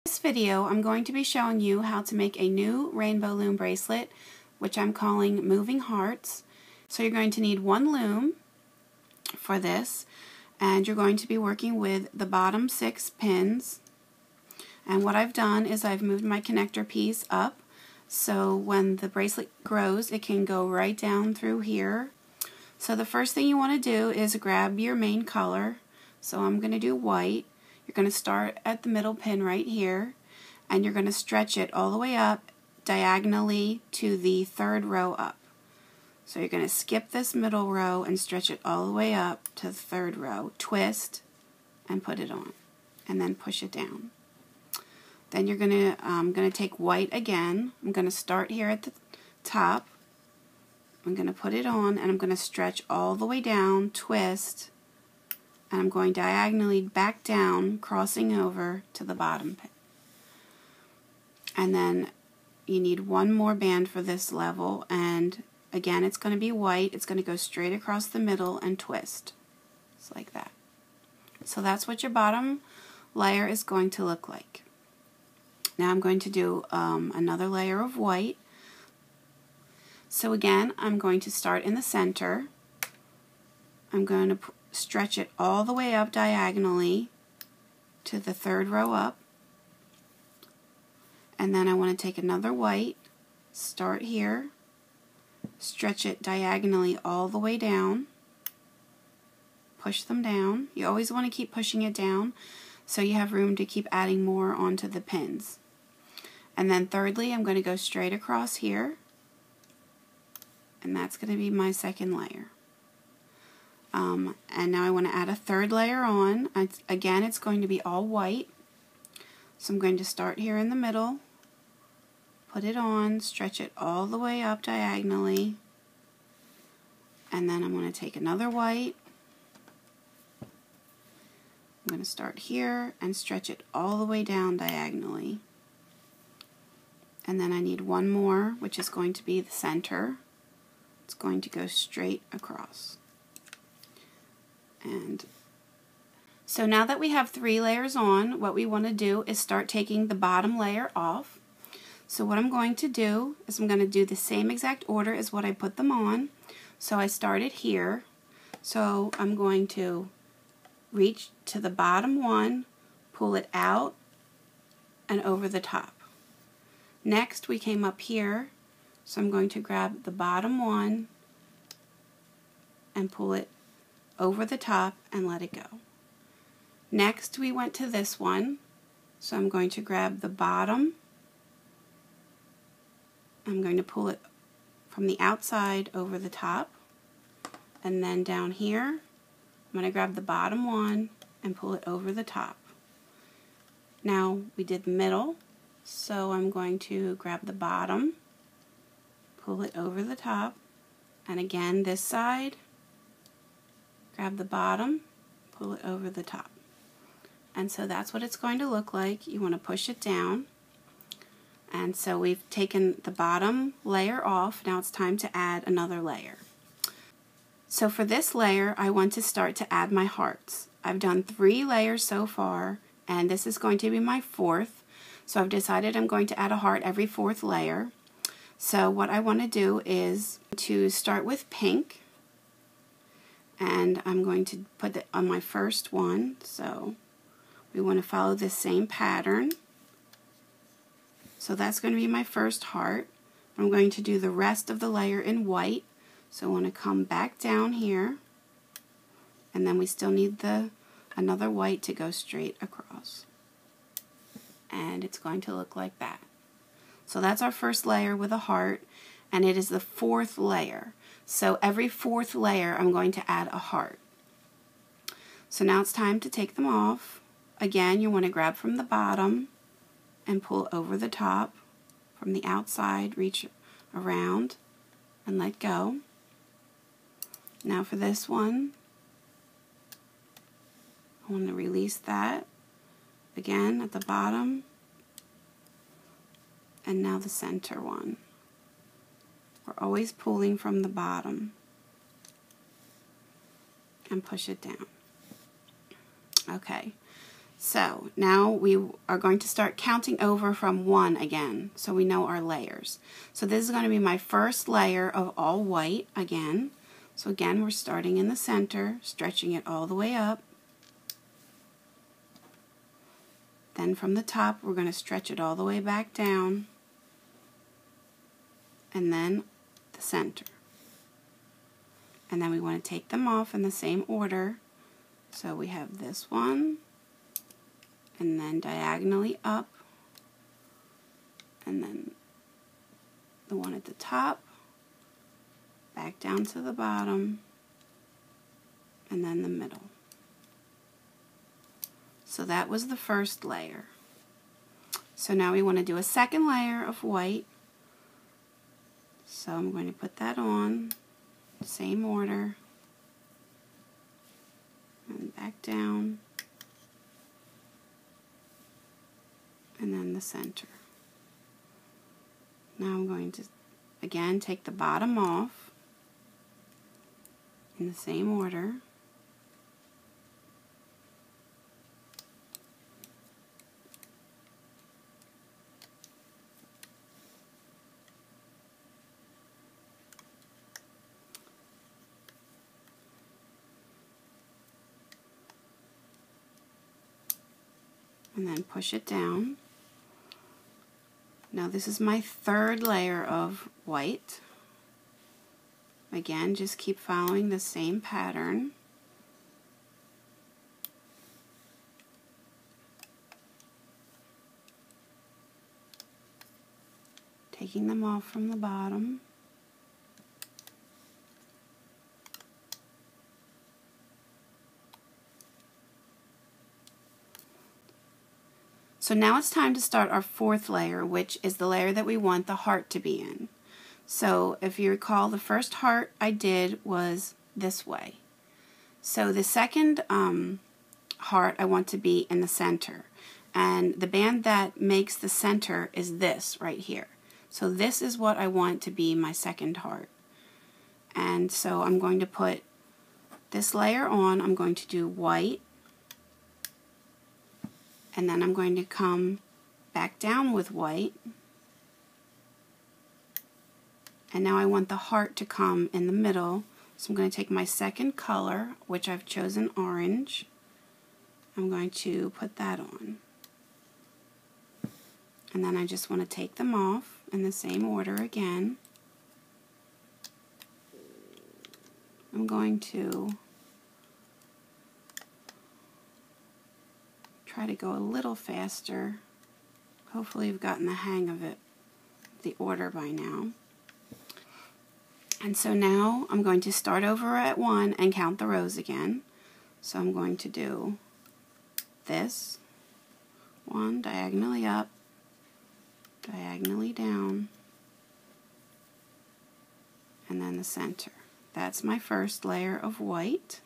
In this video, I'm going to be showing you how to make a new Rainbow Loom bracelet, which I'm calling Moving Hearts. So you're going to need one loom for this, and you're going to be working with the bottom 6 pins. And what I've done is I've moved my connector piece up, so when the bracelet grows, it can go right down through here. So the first thing you want to do is grab your main color. So I'm going to do white. You're going to start at the middle pin right here, and you're going to stretch it all the way up diagonally to the 3rd row up. So you're going to skip this middle row and stretch it all the way up to the 3rd row, twist, and put it on, and then push it down. Then you're going to take white again. I'm going to start here at the top. I'm going to put it on, and I'm going to stretch all the way down, twist, and I'm going diagonally back down, crossing over to the bottom pin. And then you need one more band for this level, and again it's going to be white. It's going to go straight across the middle and twist. Just like that. So that's what your bottom layer is going to look like. Now I'm going to do another layer of white. So again, I'm going to start in the center. I'm going to stretch it all the way up diagonally to the 3rd row up, and then I want to take another white, start here, stretch it diagonally all the way down, push them down. You always want to keep pushing it down so you have room to keep adding more onto the pins. And then thirdly, I'm going to go straight across here, and that's going to be my 2nd layer. And now I want to add a 3rd layer on. Again, it's going to be all white. So I'm going to start here in the middle, put it on, stretch it all the way up diagonally, and then I'm going to take another white. I'm going to start here and stretch it all the way down diagonally. And then I need one more, which is going to be the center. It's going to go straight across. And so now that we have 3 layers on, what we want to do is start taking the bottom layer off. So what I'm going to do is I'm going to do the same exact order as what I put them on. So I started here. So I'm going to reach to the bottom one, pull it out and over the top. Next we came up here, so I'm going to grab the bottom one and pull it over the top and let it go. Next we went to this one, so I'm going to grab the bottom, I'm going to pull it from the outside over the top, and then down here I'm going to grab the bottom one and pull it over the top. Now we did the middle, so I'm going to grab the bottom, pull it over the top, and again this side, grab the bottom, pull it over the top. And so that's what it's going to look like. You want to push it down. And so we've taken the bottom layer off. Now it's time to add another layer. So for this layer, I want to start to add my hearts. I've done 3 layers so far, and this is going to be my 4th. So I've decided I'm going to add a heart every 4th layer. So what I want to do is to start with pink. And I'm going to put it on my first one, so we want to follow this same pattern. So that's going to be my first heart. I'm going to do the rest of the layer in white, so I want to come back down here, and then we still need another white to go straight across. And it's going to look like that. So that's our first layer with a heart, and it is the 4th layer. So every 4th layer I'm going to add a heart. So now it's time to take them off. Again, you want to grab from the bottom and pull over the top. From the outside, reach around and let go. Now for this one, I want to release that. Again at the bottom, and now the center one. We're always pulling from the bottom and push it down. Okay, So now we are going to start counting over from 1 again, so we know our layers. So this is going to be my first layer of all white again. So again, we're starting in the center, stretching it all the way up. Then from the top, we're going to stretch it all the way back down. And then the center. And then we want to take them off in the same order. So we have this one, and then diagonally up, and then the one at the top, back down to the bottom, and then the middle. So that was the first layer. So now we want to do a second layer of white. So I'm going to put that on, same order, and back down, and then the center. Now I'm going to again take the bottom off in the same order, and then push it down. Now this is my third layer of white. Again, just keep following the same pattern. Taking them off from the bottom. So now it's time to start our fourth layer, which is the layer that we want the heart to be in. So if you recall, the first heart I did was this way. So the second heart I want to be in the center. And the band that makes the center is this right here. So this is what I want to be my second heart. And so I'm going to put this layer on. I'm going to do white. And then I'm going to come back down with white. And now I want the heart to come in the middle. So I'm going to take my second color, which I've chosen orange. I'm going to put that on. And then I just want to take them off in the same order again. I'm going to try to go a little faster. Hopefully you've gotten the hang of it, the order by now. And so now I'm going to start over at 1 and count the rows again. So I'm going to do this, 1 diagonally up, diagonally down, and then the center. That's my first layer of white.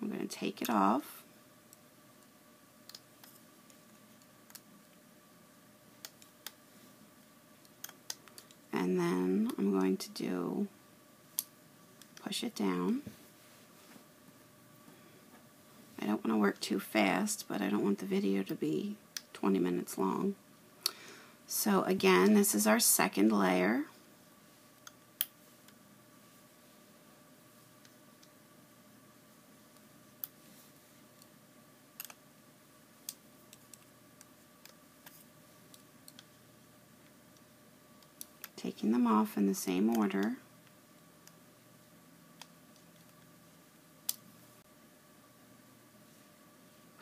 I'm going to take it off. And then I'm going to push it down. I don't want to work too fast, but I don't want the video to be 20 minutes long. So again, this is our second layer. Taking them off in the same order.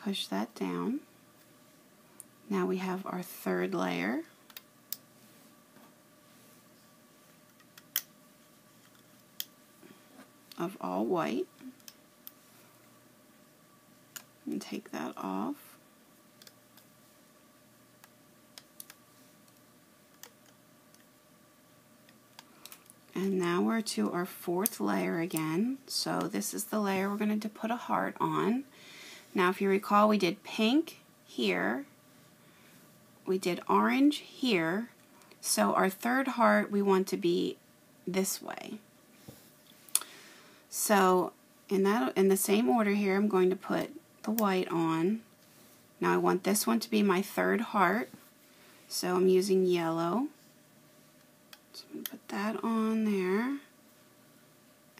Push that down. Now we have our third layer. Of all white. And take that off. And now we're to our fourth layer again. So this is the layer we're going to put a heart on. Now if you recall, we did pink here. We did orange here. So our third heart we want to be this way. So in the same order here, I'm going to put the white on. Now I want this one to be my third heart, so I'm using yellow. So I'm going to put that on there,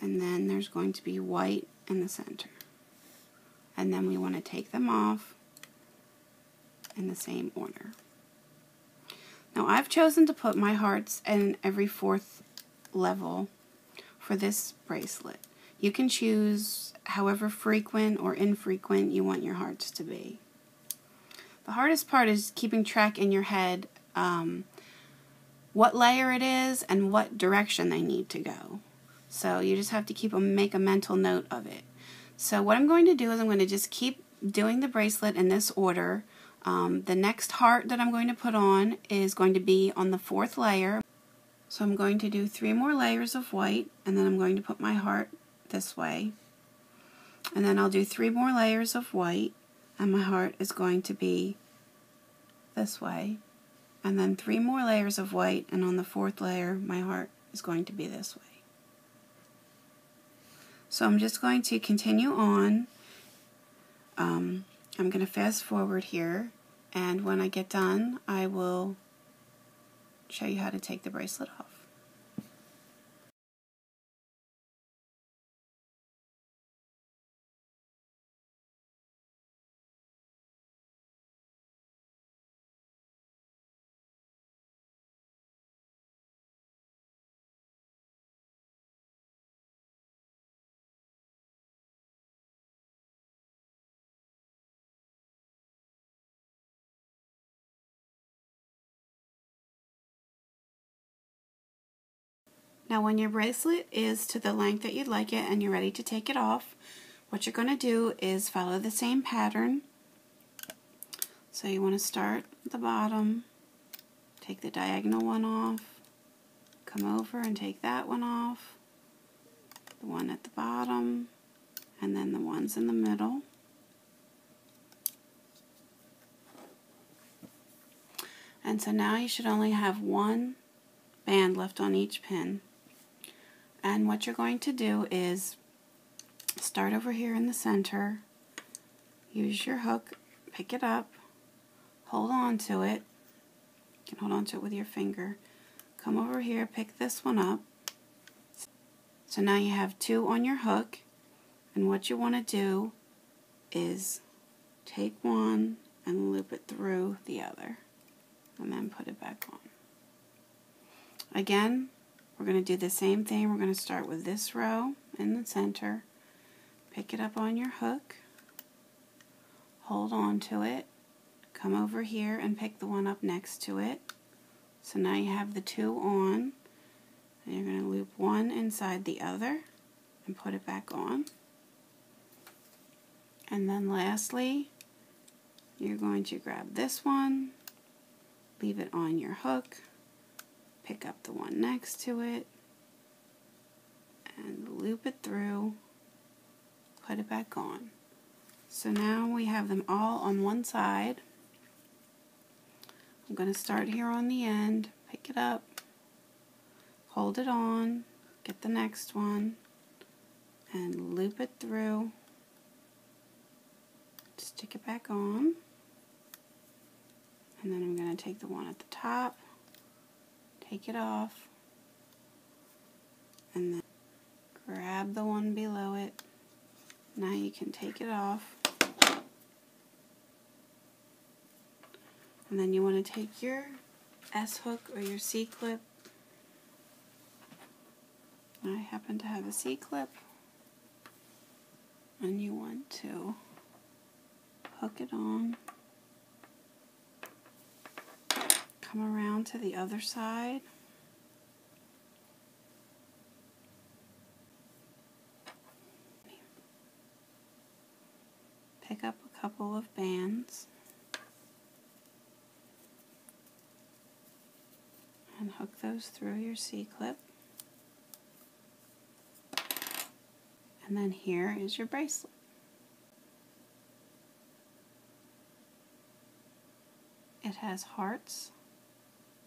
and then there's going to be white in the center. And then we want to take them off in the same order. Now I've chosen to put my hearts in every fourth level for this bracelet. You can choose however frequent or infrequent you want your hearts to be. The hardest part is keeping track in your head what layer it is and what direction they need to go. So you just have to make a mental note of it. So what I'm going to do is I'm going to just keep doing the bracelet in this order. The next heart that I'm going to put on is going to be on the fourth layer. So I'm going to do 3 more layers of white, and then I'm going to put my heart this way. And then I'll do 3 more layers of white, and my heart is going to be this way. And then 3 more layers of white, and on the fourth layer my heart is going to be this way. So I'm just going to continue on. I'm going to fast forward here, and when I get done I will show you how to take the bracelet off. Now when your bracelet is to the length that you'd like it and you're ready to take it off, what you're going to do is follow the same pattern. So you want to start at the bottom, take the diagonal one off, come over and take that one off, the one at the bottom, and then the ones in the middle. And so now you should only have 1 band left on each pin. And what you're going to do is start over here in the center, use your hook, pick it up, hold on to it. You can hold on to it with your finger. Come over here, pick this one up. So now you have 2 on your hook, and what you want to do is take one and loop it through the other, and then put it back on. Again, we're going to do the same thing. We're going to start with this row in the center, pick it up on your hook, hold on to it, come over here and pick the one up next to it. So now you have the 2 on, and you're going to loop one inside the other and put it back on. And then lastly, you're going to grab this one, leave it on your hook, pick up the one next to it, and loop it through, put it back on. So now we have them all on one side. I'm going to start here on the end, pick it up, hold it on, get the next one, and loop it through, stick it back on, and then I'm going to take the one at the top, take it off, and then grab the one below it. Now you can take it off, and then you want to take your S-hook or your C-clip. I happen to have a C-clip, and you want to hook it on, come around to the other side, pick up a couple of bands, and hook those through your C-clip. And then here is your bracelet. It has hearts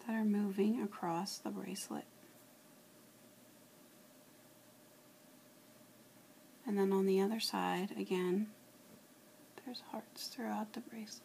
that are moving across the bracelet. And then on the other side, again, there's hearts throughout the bracelet.